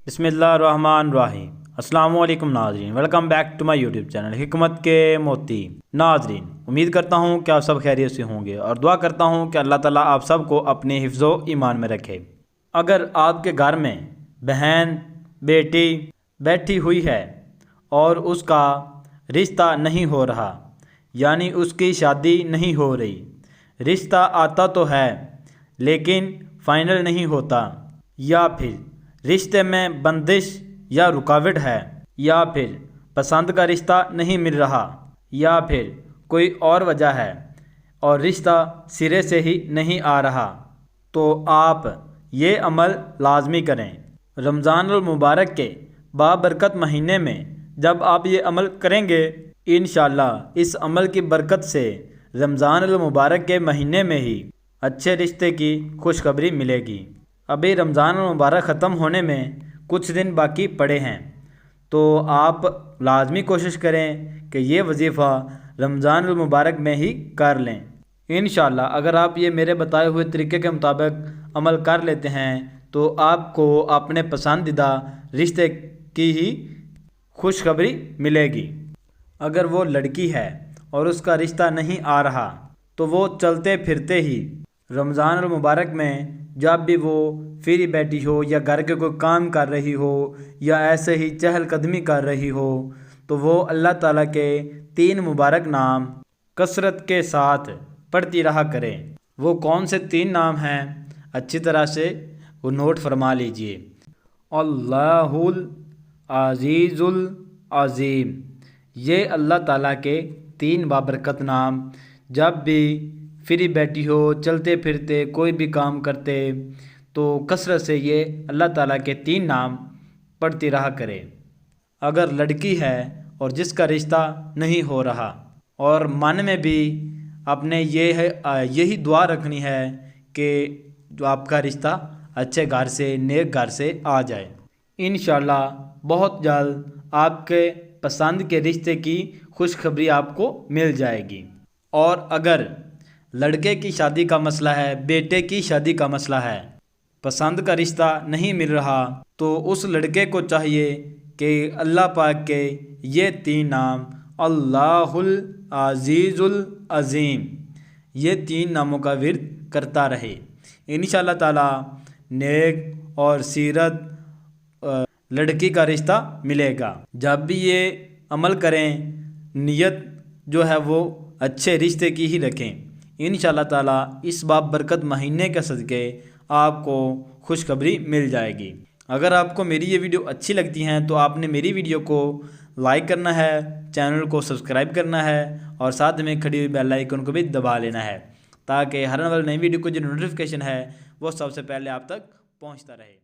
बिस्मिल्लाहिर्रहमानिर्रहीम। अस्सलाम वालेकुम नाज़रीन, welcome back to my YouTube channel हिकमत के मोती। नाज़रीन, उम्मीद करता हूँ कि आप सब खैरियत से होंगे और दुआ करता हूँ कि अल्लाह ताला आप सबको अपने हिफ्ज़ो ईमान में रखे। अगर आपके घर में बहन बेटी बैठी हुई है और उसका रिश्ता नहीं हो रहा, यानी उसकी शादी नहीं हो रही, रिश्ता आता तो है लेकिन फ़ाइनल नहीं होता, या फिर रिश्ते में बंदिश या रुकावट है, या फिर पसंद का रिश्ता नहीं मिल रहा, या फिर कोई और वजह है और रिश्ता सिरे से ही नहीं आ रहा, तो आप ये अमल लाजमी करें। रमज़ानुल मुबारक के बाबरकत महीने में जब आप ये अमल करेंगे, इंशाअल्लाह इस अमल की बरकत से रमज़ानुल मुबारक के महीने में ही अच्छे रिश्ते की खुशखबरी मिलेगी। अभी रमज़ान मुबारक ख़त्म होने में कुछ दिन बाकी पड़े हैं, तो आप लाजमी कोशिश करें कि ये वजीफ़ा रमज़ान मुबारक में ही कर लें। इंशाअल्लाह अगर आप ये मेरे बताए हुए तरीके के मुताबिक अमल कर लेते हैं तो आपको अपने पसंदीदा रिश्ते की ही खुशखबरी मिलेगी। अगर वो लड़की है और उसका रिश्ता नहीं आ रहा, तो वो चलते फिरते ही रमज़ान मुबारक में जब भी वो फ्री बैठी हो या घर के कोई काम कर रही हो या ऐसे ही चहलकदमी कर रही हो, तो वो अल्लाह ताला के 3 मुबारक नाम कसरत के साथ पढ़ती रहा करें। वो कौन से 3 नाम हैं, अच्छी तरह से वो नोट फरमा लीजिए। अल्लाहुल अज़ीज़ुल अज़ीम, ये अल्लाह ताला के 3 बाबरकत नाम जब भी फ्री बैठी हो, चलते फिरते कोई भी काम करते, तो कसरत से ये अल्लाह ताला के 3 नाम पढ़ती रहा करे। अगर लड़की है और जिसका रिश्ता नहीं हो रहा और मन में भी अपने यही दुआ रखनी है कि जो आपका रिश्ता अच्छे घर से, नेक घर से आ जाए, इंशाअल्लाह बहुत जल्द आपके पसंद के रिश्ते की खुशखबरी आपको मिल जाएगी। और अगर लड़के की शादी का मसला है, बेटे की शादी का मसला है, पसंद का रिश्ता नहीं मिल रहा, तो उस लड़के को चाहिए कि अल्लाह पाक के ये 3 नाम अल्लाहुल अज़ीज़ुल अज़ीम, ये 3 नामों का विर्द करता रहे। इंशाअल्लाह ताला नेक और सीरत लड़की का रिश्ता मिलेगा। जब भी ये अमल करें, नियत जो है वो अच्छे रिश्ते की ही रखें। इंशाअल्लाह ताला इस बाबरकत महीने के सदक़े आपको खुशखबरी मिल जाएगी। अगर आपको मेरी ये वीडियो अच्छी लगती हैं तो आपने मेरी वीडियो को लाइक करना है, चैनल को सब्सक्राइब करना है और साथ में खड़ी हुई बेल आइकन को भी दबा लेना है, ताकि हर नई वीडियो को जो नोटिफिकेशन है वो सबसे पहले आप तक पहुंचता रहे।